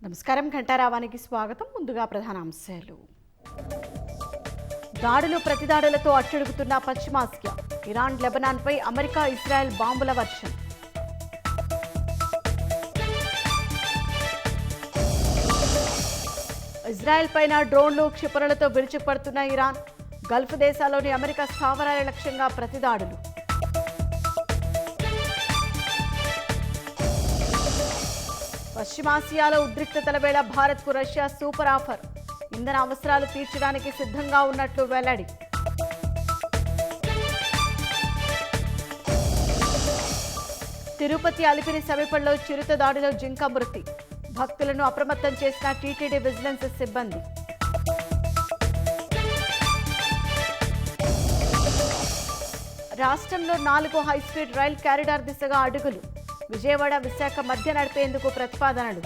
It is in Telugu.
నమస్కారం. ఘంటారావానికి స్వాగతం. ముందుగా ప్రధానాంశాలు. దాడులు ప్రతిదాడులతో అట్టడుగుతున్న పశ్చిమాసియా. ఇరాన్ లెబనాన్పై అమెరికా ఇజ్రాయెల్ బాంబుల వర్షం. ఇజ్రాయెల్ పైన డ్రోన్లు క్షిపణులతో విరుచుకుపడుతున్న ఇరాన్. గల్ఫ్ దేశాల్లోని అమెరికా స్థావరాల లక్ష్యంగా ప్రతిదాడులు. పశ్చిమాసియాలో ఉద్రిక్తతల వేళ భారత్కు రష్యా సూపర్ ఆఫర్. ఇంధన అవసరాలు తీర్చడానికి సిద్ధంగా ఉన్నట్లు వెల్లడి. తిరుపతి అలిపిరి సమీపంలో చిరుత దాడిలో జింక మృతి. భక్తులను అప్రమత్తం చేసిన టీటీడీ విజిలెన్స్ సిబ్బంది. రాష్ట్రంలో 4 హైస్పీడ్ రైల్ కారిడార్ దిశగా అడుగులు. విజయవాడ విశాఖ మధ్య నడిపేందుకు ప్రతిపాదనలు.